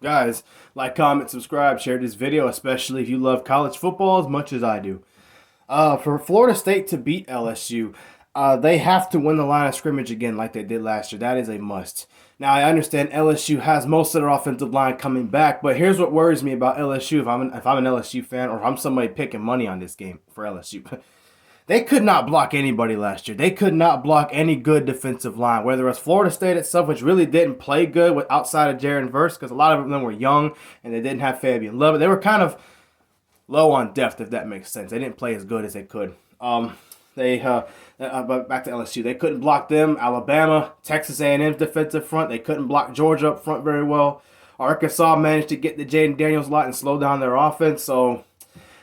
Guys, like, comment, subscribe, share this video, especially if you love college football as much as I do. For Florida State to beat LSU, they have to win the line of scrimmage again like they did last year. That is a must. Now, I understand LSU has most of their offensive line coming back, but here's what worries me about LSU if I'm an LSU fan or if I'm somebody picking money on this game for LSU. They could not block anybody last year. They could not block any good defensive line, whether it's Florida State itself, which really didn't play good with outside of Jaron Verse because a lot of them were young and they didn't have Fabian Love. They were kind of low on depth, if that makes sense. They didn't play as good as they could. But back to LSU, they couldn't block them. Alabama, Texas A&M's defensive front, they couldn't block Georgia up front very well. Arkansas managed to get the Jaden Daniels lot and slow down their offense. So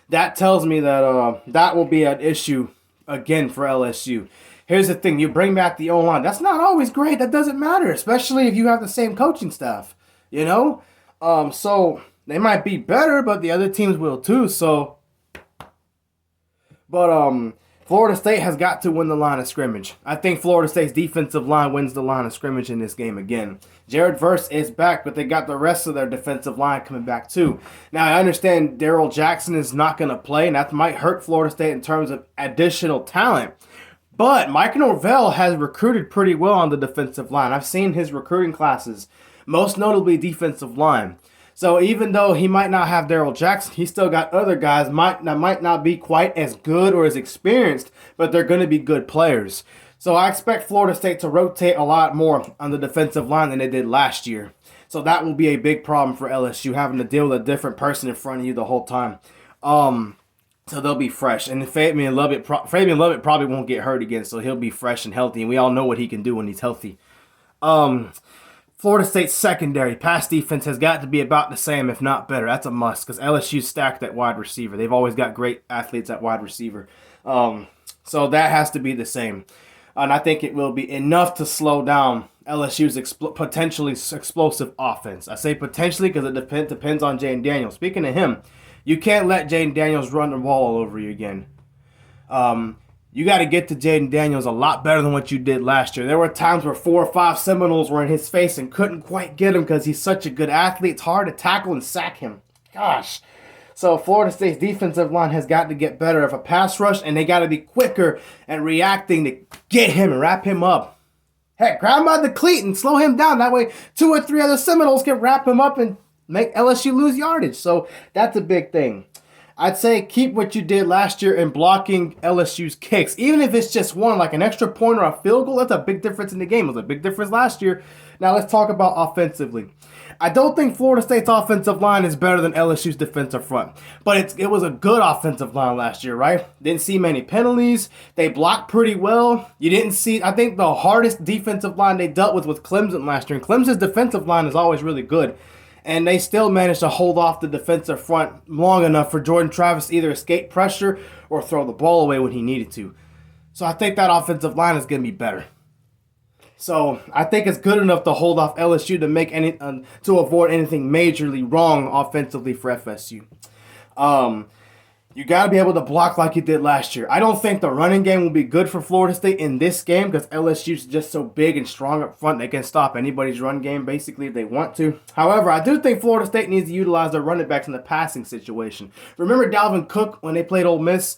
that tells me that that will be an issue again for LSU. Here's the thing. You bring back the O-line. That's not always great. That doesn't matter, especially if you have the same coaching staff, you know? So they might be better, but the other teams will too. Florida State has got to win the line of scrimmage. I think Florida State's defensive line wins the line of scrimmage in this game again. Jared Verse is back, but they got the rest of their defensive line coming back too. Now, I understand Darrell Jackson is not going to play, and that might hurt Florida State in terms of additional talent. But Mike Norvell has recruited pretty well on the defensive line. I've seen his recruiting classes, most notably defensive line. So even though he might not have Darrell Jackson, he still got other guys that might not be quite as good or as experienced, but they're going to be good players. So I expect Florida State to rotate a lot more on the defensive line than they did last year. So that will be a big problem for LSU, having to deal with a different person in front of you the whole time. So they'll be fresh. And Fabian Lovett probably won't get hurt again, so he'll be fresh and healthy. And we all know what he can do when he's healthy. Florida State's secondary pass defense has got to be about the same, if not better. That's a must because LSU's stacked at wide receiver. They've always got great athletes at wide receiver. So that has to be the same. And I think it will be enough to slow down LSU's potentially explosive offense. I say potentially because it depends on Jaden Daniels. Speaking of him, you can't let Jaden Daniels run the ball all over you again. You got to get to Jaden Daniels a lot better than what you did last year. There were times where 4 or 5 Seminoles were in his face and couldn't quite get him because he's such a good athlete. It's hard to tackle and sack him. Gosh. So Florida State's defensive line has got to get better of a pass rush, and they got to be quicker at reacting to get him and wrap him up. Heck, grab him by the cleat and slow him down. That way 2 or 3 other Seminoles can wrap him up and make LSU lose yardage. So that's a big thing. I'd say keep what you did last year in blocking LSU's kicks. Even if it's just one, like an extra point or a field goal, that's a big difference in the game. It was a big difference last year. Now let's talk about offensively. I don't think Florida State's offensive line is better than LSU's defensive front. But it was a good offensive line last year, right? Didn't see many penalties. They blocked pretty well. You didn't see, I think the hardest defensive line they dealt with was Clemson last year. And Clemson's defensive line is always really good. And they still managed to hold off the defensive front long enough for Jordan Travis to either escape pressure or throw the ball away when he needed to. So I think that offensive line is going to be better. So I think it's good enough to hold off LSU to avoid anything majorly wrong offensively for FSU. You got to be able to block like you did last year. I don't think the running game will be good for Florida State in this game because LSU's just so big and strong up front. They can stop anybody's run game basically if they want to. However, I do think Florida State needs to utilize their running backs in the passing situation. Remember Dalvin Cook when they played Ole Miss?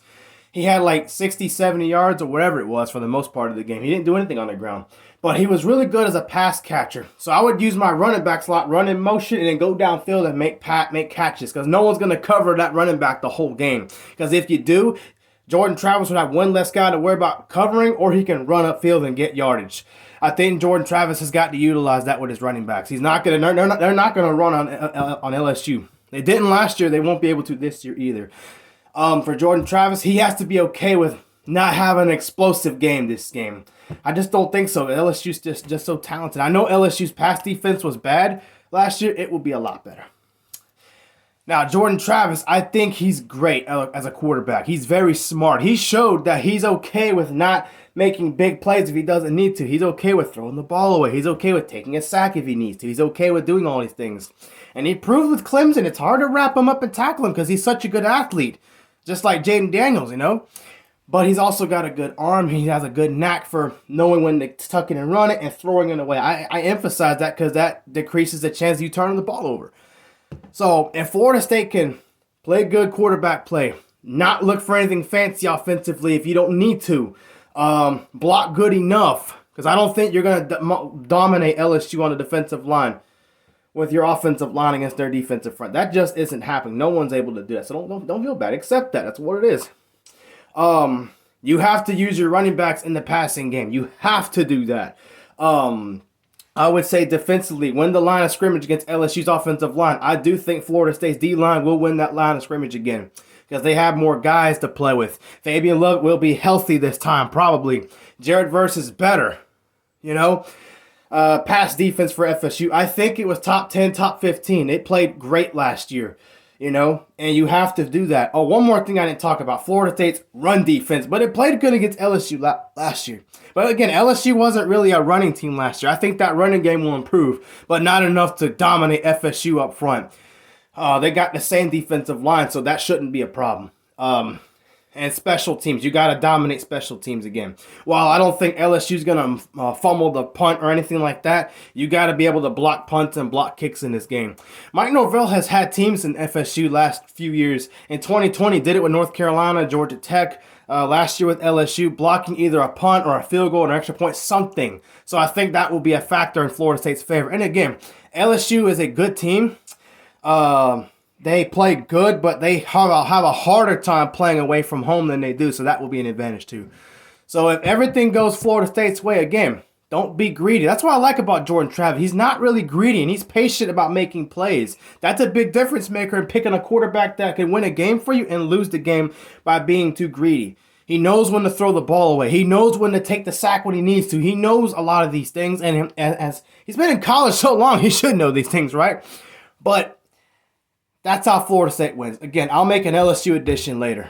He had like 60, 70 yards or whatever it was for the most part of the game. He didn't do anything on the ground. But he was really good as a pass catcher. So I would use my running back slot, run in motion, and then go downfield and make catches. Because no one's going to cover that running back the whole game. Because if you do, Jordan Travis would have one less guy to worry about covering, or he can run upfield and get yardage. I think Jordan Travis has got to utilize that with his running backs. They're not going to run on LSU. They didn't last year. They won't be able to this year either. For Jordan Travis, he has to be okay with not having an explosive game this game. I just don't think so. LSU's just so talented. I know LSU's pass defense was bad last year. It will be a lot better. Now, Jordan Travis, I think he's great as a quarterback. He's very smart. He showed that he's okay with not making big plays if he doesn't need to. He's okay with throwing the ball away. He's okay with taking a sack if he needs to. He's okay with doing all these things. And he proved with Clemson, it's hard to wrap him up and tackle him because he's such a good athlete. Just like Jaden Daniels, you know. But he's also got a good arm. He has a good knack for knowing when to tuck it and run it and throwing it away. I emphasize that because that decreases the chance you turn the ball over. So if Florida State can play good quarterback play, not look for anything fancy offensively if you don't need to, block good enough, because I don't think you're going to dominate LSU on the defensive line with your offensive line against their defensive front. That just isn't happening. No one's able to do that. So don't feel bad. Accept that. That's what it is. You have to use your running backs in the passing game. You have to do that. I would say defensively, win the line of scrimmage against LSU's offensive line. I do think Florida State's D-line will win that line of scrimmage again because they have more guys to play with. Fabian Love will be healthy this time, probably. Jared Verse is better, Pass defense for FSU. I think it was top 10, top 15. They played great last year, and you have to do that. Oh, one more thing I didn't talk about. Florida State's run defense, but it played good against LSU last year. But again, LSU wasn't really a running team last year. I think that running game will improve, but not enough to dominate FSU up front. They got the same defensive line, so that shouldn't be a problem. And special teams, you got to dominate special teams again. While I don't think LSU's going to fumble the punt or anything like that, you got to be able to block punts and block kicks in this game. Mike Norvell has had teams in FSU last few years. In 2020, did it with North Carolina, Georgia Tech. Last year with LSU, blocking either a punt or a field goal or an extra point, something. So I think that will be a factor in Florida State's favor. And again, LSU is a good team. They play good, but they have a harder time playing away from home than they do, so that will be an advantage too. So if everything goes Florida State's way, again, don't be greedy. That's what I like about Jordan Travis. He's not really greedy, and he's patient about making plays. That's a big difference maker in picking a quarterback that can win a game for you and lose the game by being too greedy. He knows when to throw the ball away. He knows when to take the sack when he needs to. He knows a lot of these things, and as he's been in college so long, he should know these things, right? But that's how Florida State wins. Again, I'll make an LSU edition later.